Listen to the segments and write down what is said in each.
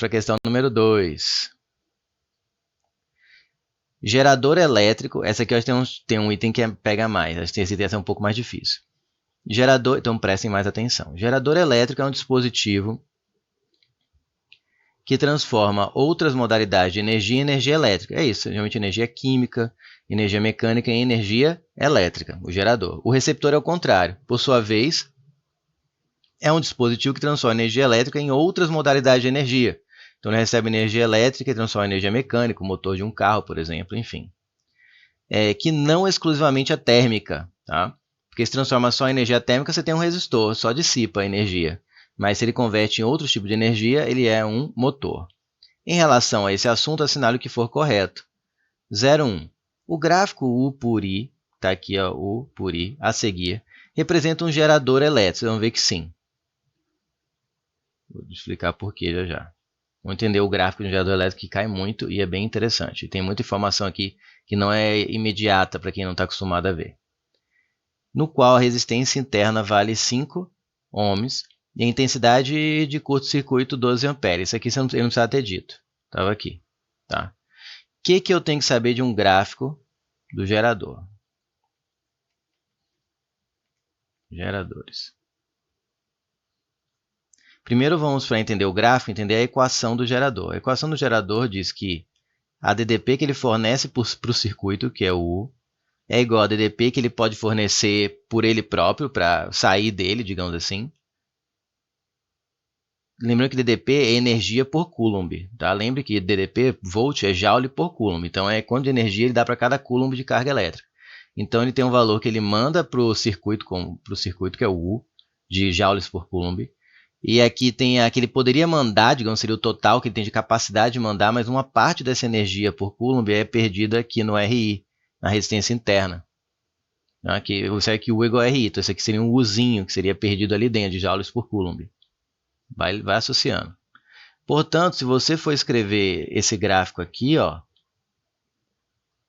para a questão número 2. Gerador elétrico. Essa aqui eu acho que tem um item que pega mais. Acho que esse item é um pouco mais difícil. Gerador, então prestem mais atenção. Gerador elétrico é um dispositivo que transforma outras modalidades de energia em energia elétrica. É isso, geralmente energia química, energia mecânica em energia elétrica, o gerador. O receptor é o contrário. Por sua vez, é um dispositivo que transforma energia elétrica em outras modalidades de energia. Então, ele recebe energia elétrica e transforma em energia mecânica, o motor de um carro, por exemplo, enfim. Que não exclusivamente a térmica, tá? Porque se transforma só em energia térmica, você tem um resistor, só dissipa a energia. Mas se ele converte em outros tipos de energia, ele é um motor. Em relação a esse assunto, assinale o que for correto. 01. O gráfico U por I, está aqui ó, U por I, a seguir, representa um gerador elétrico. Vocês vão ver que sim. Vou explicar por que já já. Vamos entender o gráfico de um gerador elétrico que cai muito e é bem interessante. Tem muita informação aqui que não é imediata para quem não está acostumado a ver. No qual a resistência interna vale 5 ohms e a intensidade de curto-circuito 12 amperes. Isso aqui eu não precisava ter dito. Estava aqui. Tá? O que eu tenho que saber de um gráfico do gerador? Geradores. Primeiro vamos para entender o gráfico, entender a equação do gerador. A equação do gerador diz que a DDP que ele fornece para o circuito, que é o U, é igual a DDP que ele pode fornecer por ele próprio, para sair dele, digamos assim. Lembrando que DDP é energia por Coulomb. Tá? Lembre que DDP, volt, é Joule por Coulomb. Então, é quanto de energia ele dá para cada Coulomb de carga elétrica. Então, ele tem um valor que ele manda para o circuito, que é o U, de Joules por Coulomb. E aqui tem a que ele poderia mandar, digamos, seria o total que ele tem de capacidade de mandar, mas uma parte dessa energia por Coulomb é perdida aqui no RI, na resistência interna. Aqui, você vê que U é igual a RI, então esse aqui seria um Uzinho, que seria perdido ali dentro, de Joules por Coulomb. Vai associando. Portanto, se você for escrever esse gráfico aqui, ó,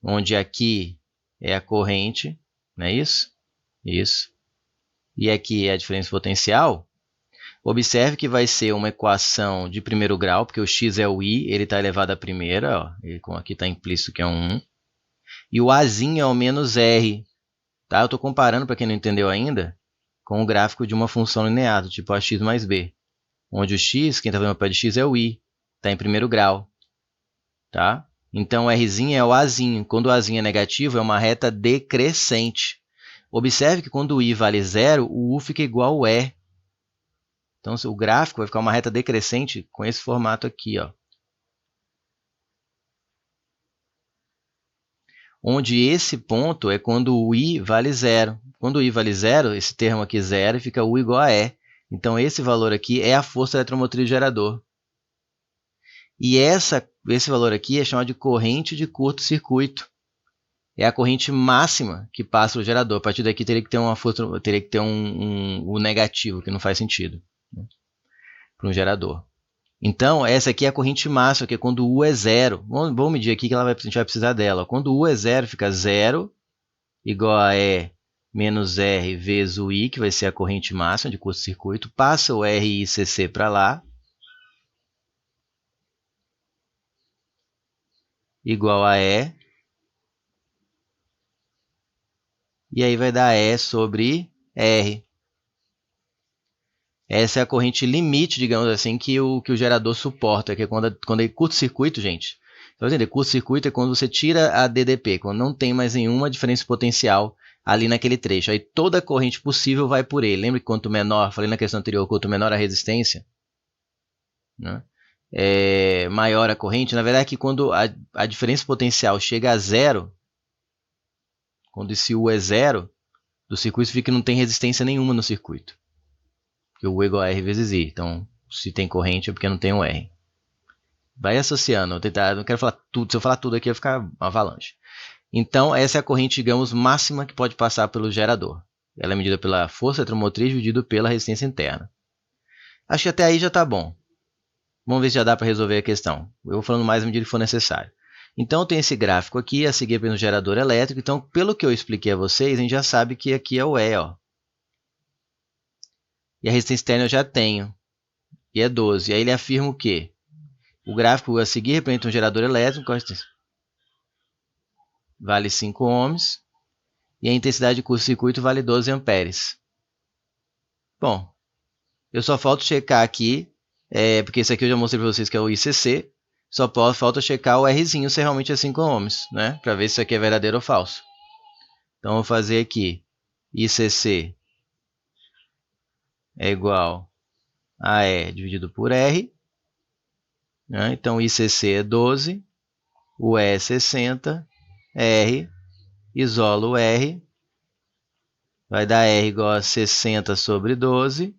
onde aqui é a corrente, não é isso? Isso. E aqui é a diferença potencial. Observe que vai ser uma equação de primeiro grau, porque o x é o i, ele está elevado à primeira, ó, aqui está implícito que é um 1. E o azinho é o menos r. Tá? Eu estou comparando, para quem não entendeu ainda, com o gráfico de uma função linear, do tipo ax mais b. Onde o x, quem está vendo o pé de x, é o i, está em primeiro grau. Tá? Então, o rzinho é o azinho. Quando o azinho é negativo, é uma reta decrescente. Observe que quando o i vale zero, o u fica igual ao e. Então, o gráfico vai ficar uma reta decrescente com esse formato aqui, ó. Onde esse ponto é quando o i vale zero. Quando o i vale zero, esse termo aqui zero, fica u igual a e. Então, esse valor aqui é a força eletromotriz do gerador. E esse valor aqui é chamado de corrente de curto-circuito. É a corrente máxima que passa pelo gerador. A partir daqui teria que ter uma força, teria que ter um negativo, que não faz sentido, né, para um gerador. Então, essa aqui é a corrente máxima, que é quando U é zero. Vamos medir aqui que a gente vai precisar dela. Quando U é zero, fica zero igual a E menos R vezes o I, que vai ser a corrente máxima de curto-circuito. Passa o RICC para lá. Igual a E. E aí vai dar E sobre R. Essa é a corrente limite, digamos assim, que o gerador suporta, que é quando é curto-circuito, gente. Então, curto-circuito é quando você tira a DDP, quando não tem mais nenhuma diferença potencial ali naquele trecho. Aí toda a corrente possível vai por ele. Lembra que quanto menor, falei na questão anterior, quanto menor a resistência, né, maior a corrente. Na verdade, é que quando a diferença potencial chega a zero, quando esse U é zero, do circuito fica que não tem resistência nenhuma no circuito. Porque o U é igual a R vezes I. Então, se tem corrente é porque não tem o R. Vai associando. Não quero falar tudo. Se eu falar tudo aqui, vai ficar uma avalanche. Então, essa é a corrente, digamos, máxima que pode passar pelo gerador. Ela é medida pela força eletromotriz dividido pela resistência interna. Acho que até aí já está bom. Vamos ver se já dá para resolver a questão. Eu vou falando mais à medida que for necessário. Então, tem esse gráfico aqui, a seguir pelo gerador elétrico. Então, pelo que eu expliquei a vocês, a gente já sabe que aqui é o E, ó. E a resistência externa eu já tenho. E é 12. E aí ele afirma o quê? O gráfico a seguir representa um gerador elétrico, vale 5 ohms, e a intensidade de curto-circuito vale 12 amperes. Bom, eu só falta checar aqui, porque esse aqui eu já mostrei para vocês que é o ICC, só falta checar o Rzinho se realmente é 5 ohms, né? Para ver se isso aqui é verdadeiro ou falso. Então, eu vou fazer aqui, ICC é igual a E dividido por R, né? Então, ICC é 12, o E é 60, R, isolo o R, vai dar R igual a 60 sobre 12.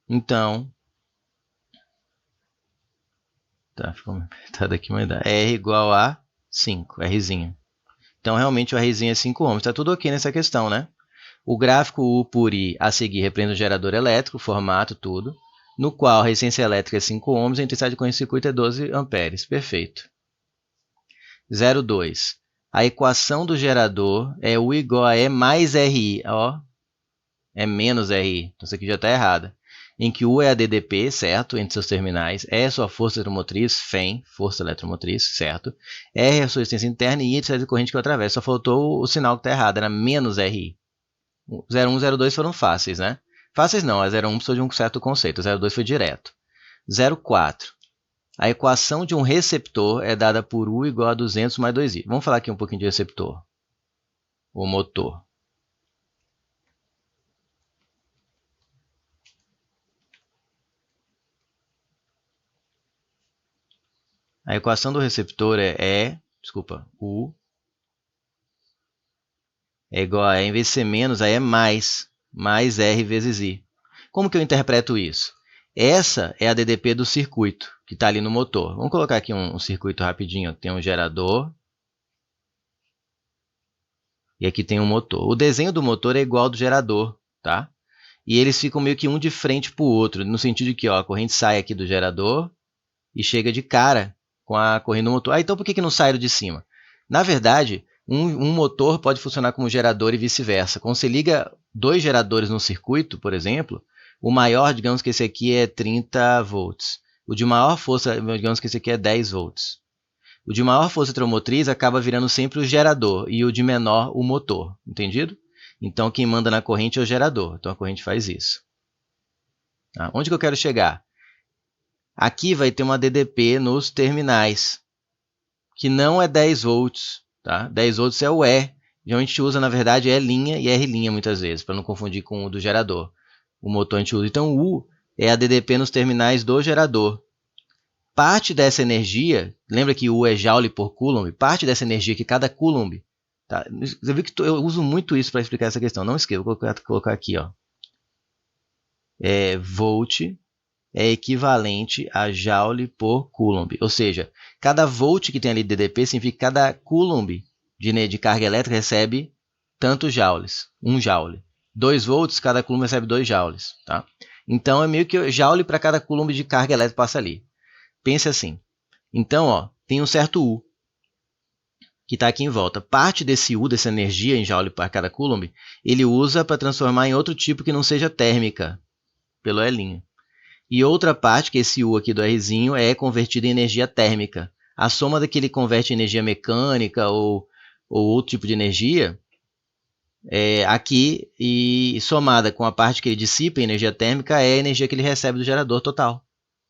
Então, tá, ficou apertado aqui, mas dá R igual a 5, Rzinho. Então, realmente, o Rzinho é 5 ohms. Está tudo ok nessa questão, né? O gráfico U por I a seguir representa um gerador elétrico, formato, tudo, no qual a resistência elétrica é 5 ohms e a intensidade de corrente de circuito é 12 amperes. Perfeito. 0,2. A equação do gerador é U igual a E mais RI. Ó, é menos RI. Então, isso aqui já está errado. Em que U é a DDP, certo? Entre seus terminais. E é a sua força eletromotriz, FEM, força eletromotriz, certo? R é a sua resistência interna e I é a intensidade de corrente que eu atravesso. Só faltou o sinal que está errado, era menos RI. 01 e 02 foram fáceis, né? Fáceis não, a 01 precisou de um certo conceito, 02 foi direto. 04. A equação de um receptor é dada por U igual a 200 mais 2I. Vamos falar aqui um pouquinho de receptor. O motor. A equação do receptor U é igual a E, em vez de ser menos, aí é mais R vezes I. Como que eu interpreto isso? Essa é a DDP do circuito, que está ali no motor. Vamos colocar aqui um circuito rapidinho. Tem um gerador e aqui tem um motor. O desenho do motor é igual ao do gerador, tá? E eles ficam meio que um de frente para o outro, no sentido de que ó, a corrente sai aqui do gerador e chega de cara com a corrente do motor. Então por que não sai de cima? Na verdade, um motor pode funcionar como gerador e vice-versa. Quando você liga dois geradores no circuito, por exemplo, o maior, digamos que esse aqui é 30 volts. O de maior força, digamos que esse aqui é 10 volts. O de maior força eletromotriz acaba virando sempre o gerador e o de menor o motor, entendido? Então, quem manda na corrente é o gerador. Então, a corrente faz isso. Tá? Onde que eu quero chegar? Aqui vai ter uma DDP nos terminais, que não é 10 volts. Tá? 10 volts é o E. A gente usa, na verdade, E' e R' muitas vezes, para não confundir com o do gerador. O motor a gente usa. Então, U é a DDP nos terminais do gerador. Parte dessa energia, lembra que U é Joule por Coulomb? Parte dessa energia que cada Coulomb... Tá? Você viu que eu uso muito isso para explicar essa questão. Não esqueça, vou colocar aqui. Ó. Volt é equivalente a Joule por Coulomb. Ou seja, cada volt que tem ali de DDP significa que cada Coulomb de carga elétrica recebe tantos joules, 1 joule. 2 volts, cada Coulomb recebe 2 joules. Tá? Então, é meio que Joule para cada Coulomb de carga elétrica passa ali. Pense assim. Então, ó, tem um certo U que está aqui em volta. Parte desse U, dessa energia em Joule para cada Coulomb, ele usa para transformar em outro tipo que não seja térmica, pelo E'. E outra parte, que esse U aqui do Rzinho, é convertida em energia térmica. A soma da que ele converte em energia mecânica ou outro tipo de energia, aqui, e somada com a parte que ele dissipa em energia térmica, é a energia que ele recebe do gerador total.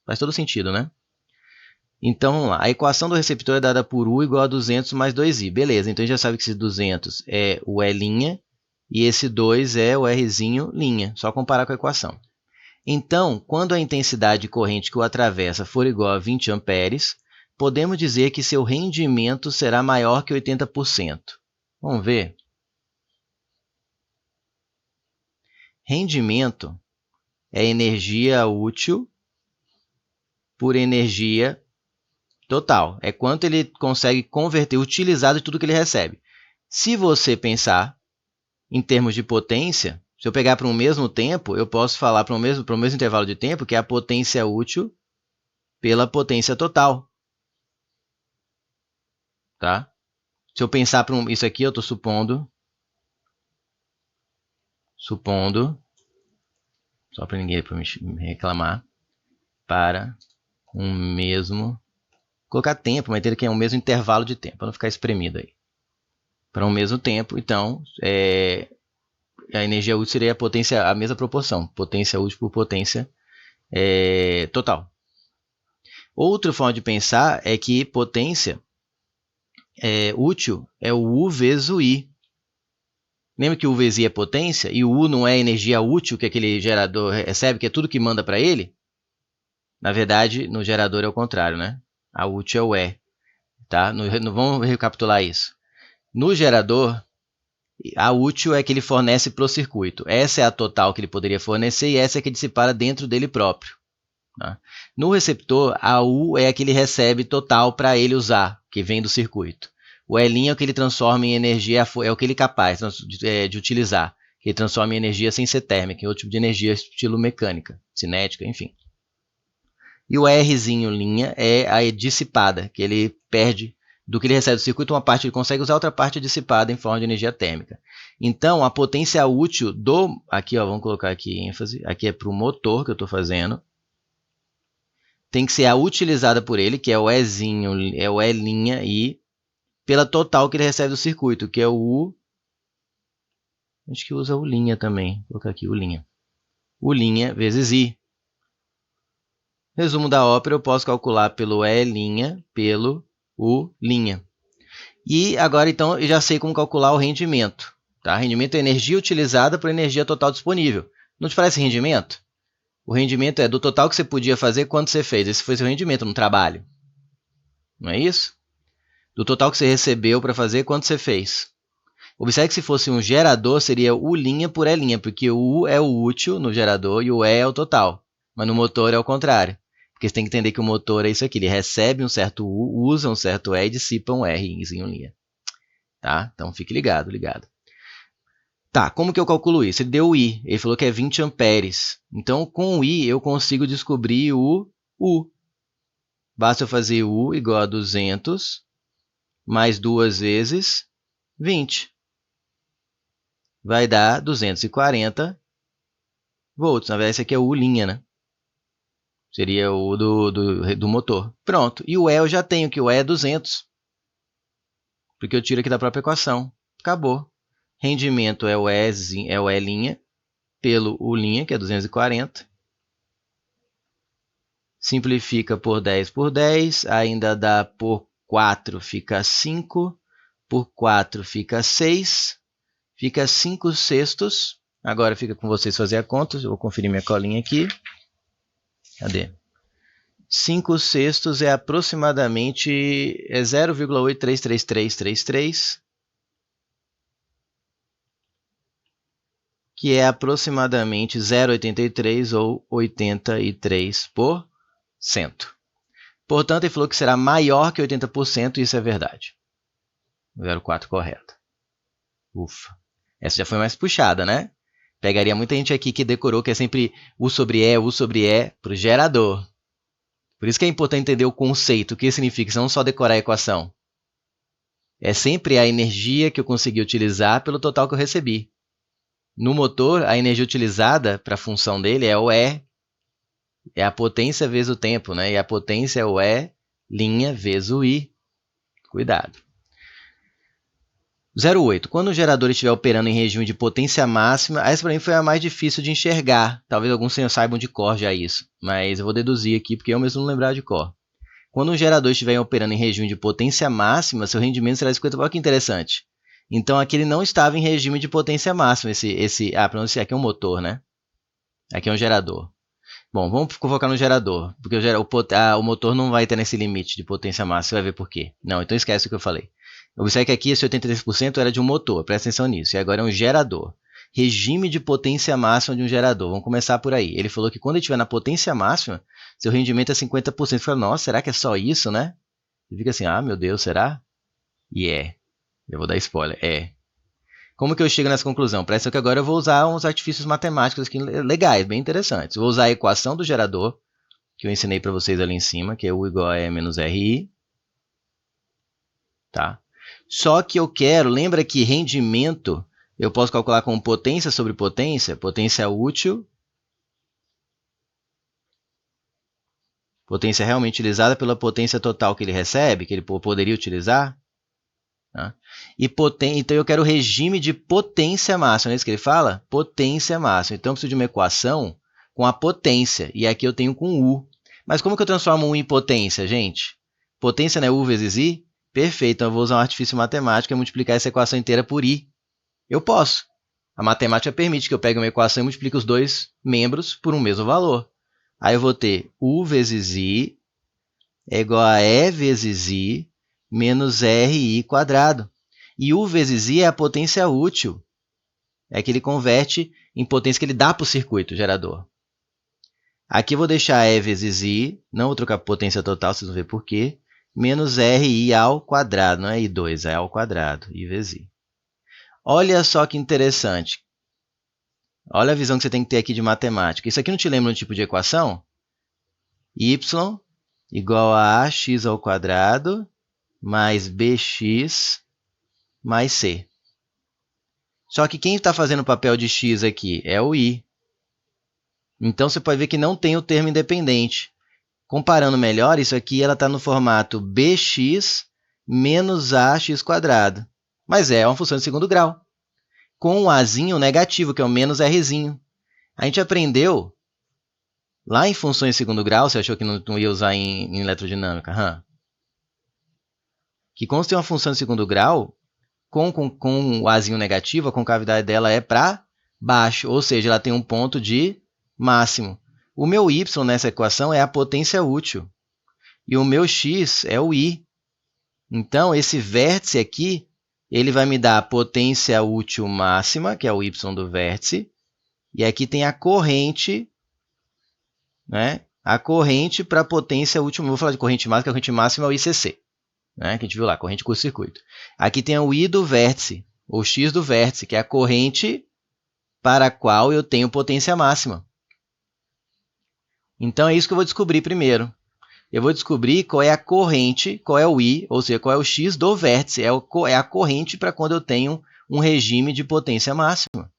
Faz todo sentido, né? Então, vamos lá. A equação do receptor é dada por U igual a 200 mais 2I. Beleza, então a gente já sabe que esse 200 é o E' e esse 2 é o Rzinho'. Só comparar com a equação. Então, quando a intensidade de corrente que o atravessa for igual a 20 amperes, podemos dizer que seu rendimento será maior que 80%. Vamos ver? Rendimento é energia útil por energia total. É quanto ele consegue converter, utilizar de tudo que ele recebe. Se você pensar em termos de potência, se eu pegar para um mesmo tempo, eu posso falar para o mesmo intervalo de tempo que é a potência útil pela potência total. Tá? Se eu pensar para isso aqui, eu estou supondo, só para ninguém me reclamar, para Vou colocar tempo, mas ter que é um mesmo intervalo de tempo, para não ficar espremido aí. Para um mesmo tempo, então, a energia útil seria a mesma proporção, potência útil por potência total. Outra forma de pensar é que potência útil é o U vezes o I. Lembra que o U vezes I é potência e o U não é energia útil que aquele gerador recebe, que é tudo que manda para ele? Na verdade, no gerador é o contrário, né? A útil é o E. Tá? Vamos recapitular isso. No gerador, a útil é que ele fornece para o circuito. Essa é a total que ele poderia fornecer e essa é que ele separa dentro dele próprio. Tá? No receptor, a U é a que ele recebe total para ele usar, que vem do circuito. O E' é o que ele transforma em energia, é o que ele é capaz de utilizar, que ele transforma em energia sem ser térmica, em outro tipo de energia, estilo mecânica, cinética, enfim. E o R'zinho' é a dissipada, que ele perde do que ele recebe do circuito, uma parte ele consegue usar, outra parte é dissipada em forma de energia térmica. Então, a potência útil aqui, ó, vamos colocar aqui ênfase, aqui é para o motor que eu estou fazendo, tem que ser a utilizada por ele, que é o E'zinho, é o E', e pela total que ele recebe do circuito, que é o U. Acho que usa o linha também. Vou colocar aqui o linha. O linha vezes I. Resumo da ópera, eu posso calcular pelo E' pelo U'. E agora, então, eu já sei como calcular o rendimento. Tá? Rendimento é energia utilizada por energia total disponível. Não te parece rendimento? O rendimento é do total que você podia fazer, quanto você fez. Esse foi seu rendimento no trabalho. Não é isso? Do total que você recebeu para fazer, quanto você fez. Observe que se fosse um gerador, seria U' por E', porque o U é o útil no gerador e o E é o total. Mas no motor é o contrário. Porque você tem que entender que o motor é isso aqui. Ele recebe um certo U, usa um certo E e dissipa um R'zinho linha. Tá? Então fique ligado. Tá, como que eu calculo isso? Ele deu o I. Ele falou que é 20 amperes. Então, com o I, eu consigo descobrir o U. Basta eu fazer U igual a 200 mais 2 vezes 20. Vai dar 240 volts. Na verdade, esse aqui é o U', né? Seria o do motor. Pronto. E o E eu já tenho, que o E é 200. Porque eu tiro aqui da própria equação. Acabou. Rendimento é o E' pelo U', que é 240. Simplifica por 10, ainda dá por 4, fica 5. Por 4 fica 6. Fica 5 sextos. Agora fica com vocês fazer a conta. Eu vou conferir minha colinha aqui. Cadê? 5 sextos é aproximadamente 0,83333, que é aproximadamente 0,83 ou 83%. Portanto, ele falou que será maior que 80%, e isso é verdade. 0,4 correto. Ufa. Essa já foi mais puxada, né? Pegaria muita gente aqui que decorou que é sempre U sobre E para o gerador. Por isso que é importante entender o conceito, o que significa, não só decorar a equação. É sempre a energia que eu consegui utilizar pelo total que eu recebi. No motor, a energia utilizada para a função dele é o E, é a potência vezes o tempo, né? E a potência é o E' vezes o I. Cuidado. 0,8. Quando o gerador estiver operando em regime de potência máxima, essa para mim foi a mais difícil de enxergar. Talvez alguns saibam de cor já isso, mas eu vou deduzir aqui porque eu mesmo não lembrar de cor. Quando um gerador estiver operando em regime de potência máxima, seu rendimento será 50%. Olha que interessante. Então aqui ele não estava em regime de potência máxima. Aqui é um motor, né? Aqui é um gerador. Bom, vamos focar no gerador, porque o motor não vai ter nesse limite de potência máxima, você vai ver por quê. Não, então esquece o que eu falei. Observe que aqui esse 83% era de um motor, presta atenção nisso, e agora é um gerador. Regime de potência máxima de um gerador, vamos começar por aí. Ele falou que quando ele estiver na potência máxima, seu rendimento é 50%. Você fala, nossa, será que é só isso, né? E fica assim, ah, meu Deus, será? E eu vou dar spoiler, Como que eu chego nessa conclusão? Presta atenção que agora eu vou usar uns artifícios matemáticos aqui legais, bem interessantes. Vou usar a equação do gerador, que eu ensinei para vocês ali em cima, que é U igual a E menos RI. Tá? Só que eu quero, lembra que rendimento eu posso calcular como potência sobre potência útil Potência realmente utilizada pela potência total que ele recebe, que ele poderia utilizar. Tá? Então eu quero o regime de potência máxima, não é isso que ele fala? Potência máxima. Então eu preciso de uma equação com a potência, e aqui eu tenho com U. Mas como que eu transformo U em potência, gente? Potência não é U vezes I? Perfeito, então eu vou usar um artifício matemático e multiplicar essa equação inteira por I. Eu posso. A matemática permite que eu pegue uma equação e multiplique os dois membros por um mesmo valor. Aí eu vou ter U vezes I é igual a E vezes I menos RI quadrado. E U vezes I é a potência útil. É que ele converte em potência que ele dá para o circuito, o gerador. Aqui eu vou deixar E vezes I, não vou trocar por potência total, vocês vão ver por quê. Menos RI ao quadrado, não é I2, é ao quadrado, I vezes I. Olha só que interessante. Olha a visão que você tem que ter aqui de matemática. Isso aqui não te lembra um tipo de equação? Y igual a ax ao quadrado mais bx mais c. Só que quem está fazendo o papel de x aqui é o y. Então, você pode ver que não tem o termo independente. Comparando melhor, isso aqui está no formato bx menos ax quadrado. Mas é uma função de segundo grau, com um azinho negativo, que é o menos rzinho. A gente aprendeu lá em funções de segundo grau, você achou que não ia usar em eletrodinâmica? Que quando você tem uma função de segundo grau, com o azinho negativo, a concavidade dela é para baixo, ou seja, ela tem um ponto de máximo. O meu y nessa equação é a potência útil, e o meu x é o i. Então, esse vértice aqui, ele vai me dar a potência útil máxima, que é o y do vértice, e aqui tem a corrente, né? A corrente para a potência útil, vou falar de corrente máxima, que a corrente máxima é o ICC. Né, que a gente viu lá, corrente curto-circuito. Aqui tem o I do vértice, ou X do vértice, que é a corrente para a qual eu tenho potência máxima. Então, é isso que eu vou descobrir primeiro. Eu vou descobrir qual é a corrente, qual é o I, ou seja, qual é o X do vértice. É a corrente para quando eu tenho um regime de potência máxima.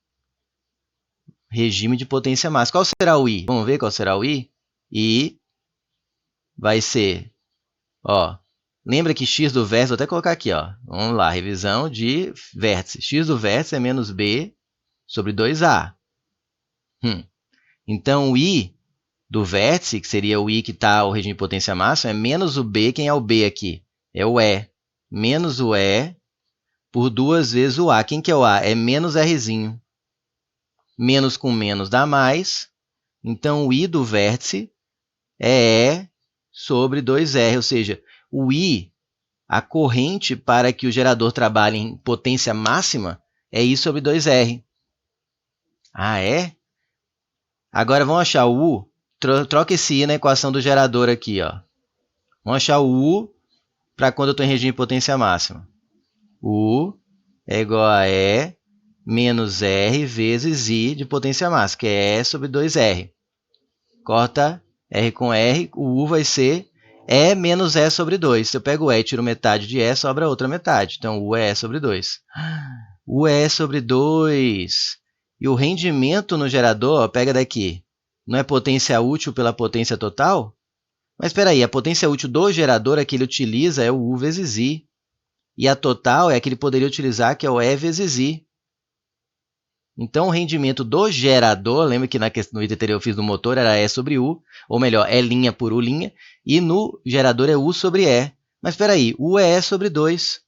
Regime de potência máxima. Qual será o I? Vamos ver qual será o I? I vai ser, lembra que x do vértice, vou até colocar aqui, vamos lá, revisão de vértice. X do vértice é menos b sobre 2a. Então, o i do vértice, que seria o i que está o regime de potência máxima, é menos o b. Quem é o b aqui? É o E. Menos o E por 2 vezes o A. Quem que é o A? É menos Rzinho. Menos com menos dá mais. Então, o i do vértice é E sobre 2R, ou seja, o I, a corrente para que o gerador trabalhe em potência máxima, é I sobre 2R. Ah, é? Agora vamos achar o U. Troca esse I na equação do gerador aqui. Vamos achar o U para quando eu estou em regime de potência máxima. U é igual a E menos R vezes I de potência máxima, que é E sobre 2R. Corta R com R, o U vai ser E menos E sobre 2. Se eu pego o E e tiro metade de E, sobra a outra metade. Então, U é E sobre 2. U é E sobre 2. E o rendimento no gerador, pega daqui, não é potência útil pela potência total? Mas espera aí, a potência útil do gerador, a que ele utiliza, é o U vezes I. E a total é a que ele poderia utilizar, que é o E vezes I. Então, o rendimento do gerador, lembra que no item anterior eu fiz do motor, era E sobre U, ou melhor, E' por U', e no gerador é U sobre E. Mas espera aí, U é E sobre 2.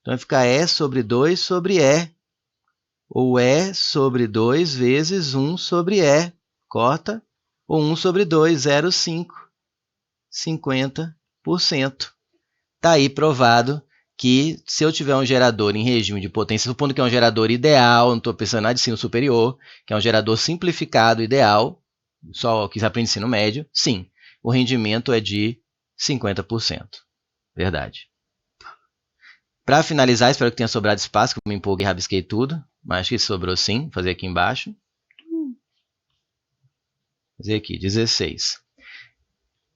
Então, vai ficar E sobre 2 sobre E, ou E sobre 2 vezes 1 sobre E, corta, ou 1 sobre 2, 0,5, 50%. Está aí provado que se eu tiver um gerador em regime de potência, supondo que é um gerador ideal, não estou pensando nada de ensino superior, que é um gerador simplificado ideal, só que se aprende ensino médio, sim, o rendimento é de 50%. Verdade. Para finalizar, espero que tenha sobrado espaço, que eu me empolguei e rabisquei tudo, mas acho que sobrou sim, vou fazer aqui embaixo. Vou fazer aqui, 16.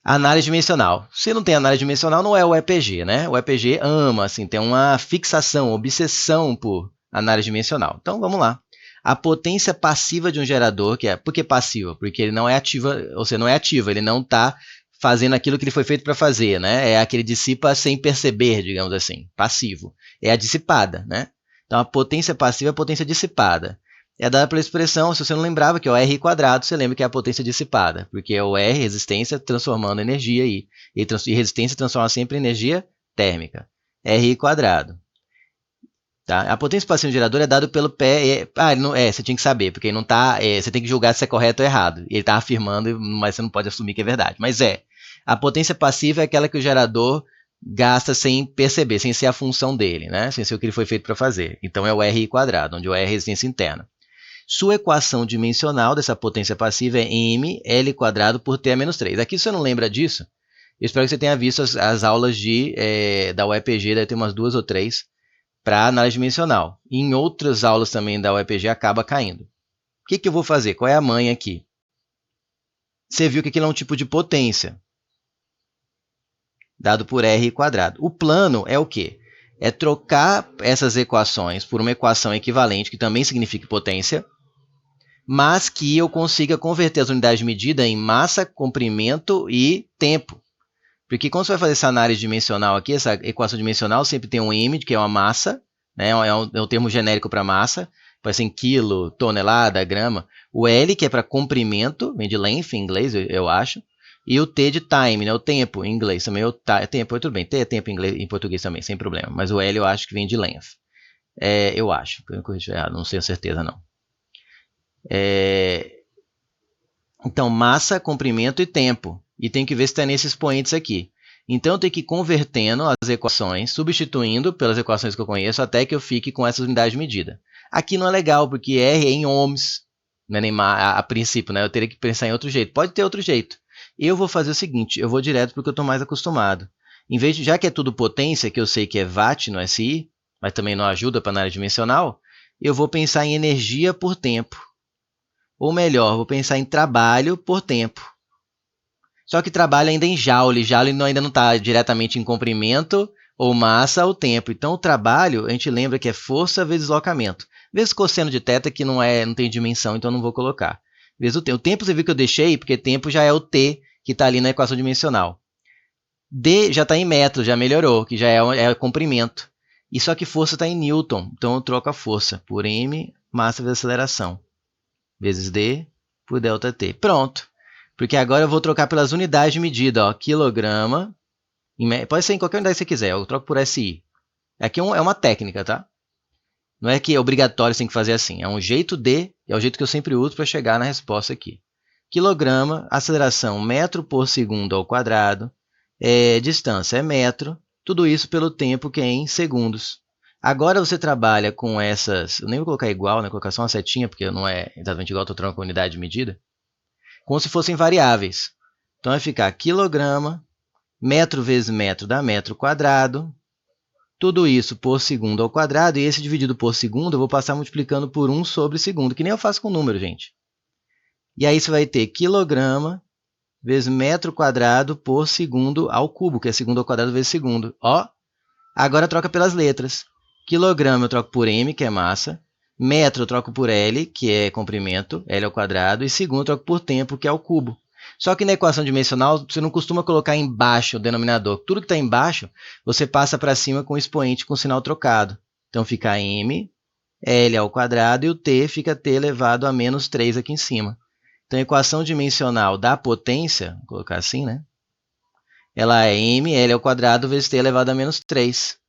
Análise dimensional. Se não tem análise dimensional, não é o EPG, né? O EPG ama, assim, tem uma fixação, obsessão por análise dimensional. Então, vamos lá. A potência passiva de um gerador, por que passiva? Porque ele não é ativa, ou seja, não é ativa, ele não está fazendo aquilo que ele foi feito para fazer, né? É aquele dissipa sem perceber, digamos assim, passivo. É a dissipada, né? Então a potência passiva é a potência dissipada. É dada pela expressão, se você não lembrava que é o R quadrado, você lembra que é a potência dissipada, porque é o R, resistência, transformando energia aí. E resistência transforma sempre em energia térmica. R quadrado. Tá? A potência passiva do gerador é dado pelo pé. Você tinha que saber, porque não tá. Você tem que julgar se é correto ou errado. Ele está afirmando, mas você não pode assumir que é verdade. Mas a potência passiva é aquela que o gerador gasta sem perceber, sem ser a função dele, né? Sem ser o que ele foi feito para fazer. Então é o R quadrado, onde o R é a resistência interna. Sua equação dimensional dessa potência passiva é m L quadrado por T a menos 3. Aqui, se você não lembra disso, eu espero que você tenha visto as aulas da UEPG, deve ter umas 2 ou 3, para análise dimensional. E em outras aulas também da UEPG acaba caindo. O que eu vou fazer? Qual é a manha aqui? Você viu que aquilo é um tipo de potência, dado por R quadrado. O plano é o quê? É trocar essas equações por uma equação equivalente, que também significa potência, mas que eu consiga converter as unidades de medida em massa, comprimento e tempo. Porque quando você vai fazer essa análise dimensional aqui, essa equação dimensional sempre tem um m, que é uma massa, né? É um termo genérico para massa, pode ser em quilo, tonelada, grama. O L, que é para comprimento, vem de length em inglês, eu acho. E o T de time, né? O tempo em inglês também. Tempo, tudo bem, T é tempo em português também, sem problema. Mas o L eu acho que vem de length. Eu acho, eu corrigi errado, não tenho certeza não. Então, massa, comprimento e tempo. E tem que ver se está nesses expoentes aqui. Então, eu tenho que ir convertendo as equações, substituindo pelas equações que eu conheço, até que eu fique com essas unidades de medida. Aqui não é legal, porque R é em ohms, não é nem a princípio, né? Eu teria que pensar em outro jeito. Pode ter outro jeito. Eu vou fazer o seguinte, eu vou direto para o que eu estou mais acostumado. Em vez de, já que é tudo potência, que eu sei que é watt no SI, mas também não ajuda para análise dimensional, eu vou pensar em energia por tempo. Ou melhor, vou pensar em trabalho por tempo. Só que trabalho ainda em joule. Joule ainda não está diretamente em comprimento ou massa ou tempo. Então, o trabalho, a gente lembra que é força vezes deslocamento. Vezes cosseno de θ, que não tem dimensão, então não vou colocar. Vezes o tempo. O tempo você viu que eu deixei, porque tempo já é o T, que está ali na equação dimensional. D já está em metro, já melhorou, que já é comprimento. E só que força está em newton. Então, eu troco a força por m, massa vezes aceleração. Vezes D por ΔT. Pronto. Porque agora eu vou trocar pelas unidades de medida. Ó, quilograma. Pode ser em qualquer unidade que você quiser. Eu troco por SI. Aqui é uma técnica, tá? Não é que é obrigatório, você tem que fazer assim. É um jeito é o jeito que eu sempre uso para chegar na resposta aqui. Quilograma, aceleração metro por segundo ao quadrado. Distância é metro. Tudo isso pelo tempo que é em segundos. Agora você trabalha com essas, eu nem vou colocar igual, né? Vou colocar só uma setinha, porque não é exatamente igual, estou trocando com unidade de medida, como se fossem variáveis. Então vai ficar quilograma, metro vezes metro dá metro quadrado, tudo isso por segundo ao quadrado, e esse dividido por segundo eu vou passar multiplicando por 1 sobre segundo, que nem eu faço com número, gente. E aí você vai ter quilograma vezes metro quadrado por segundo ao cubo, que é segundo ao quadrado vezes segundo. Ó, agora troca pelas letras. Quilograma eu troco por m, que é massa. Metro eu troco por L, que é comprimento, L ao quadrado. E segundo eu troco por tempo, que é o cubo. Só que na equação dimensional, você não costuma colocar embaixo o denominador. Tudo que está embaixo, você passa para cima com o expoente com o sinal trocado. Então fica m, L ao quadrado, e o t fica t elevado a menos 3 aqui em cima. Então a equação dimensional da potência, vou colocar assim, né? Ela é m, L ao quadrado vezes t elevado a menos 3.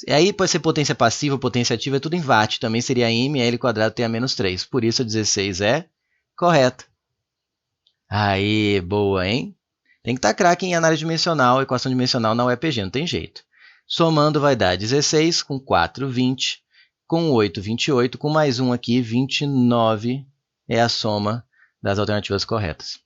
E aí pode ser potência passiva, potência ativa, é tudo em watt. Também seria m, L quadrado T a menos 3. Por isso a 16 é correta. Aí, boa, hein? Tem que estar craque em análise dimensional, equação dimensional na UEPG, não tem jeito. Somando vai dar 16, com 4, 20, com 8, 28, com mais 1 aqui, 29 é a soma das alternativas corretas.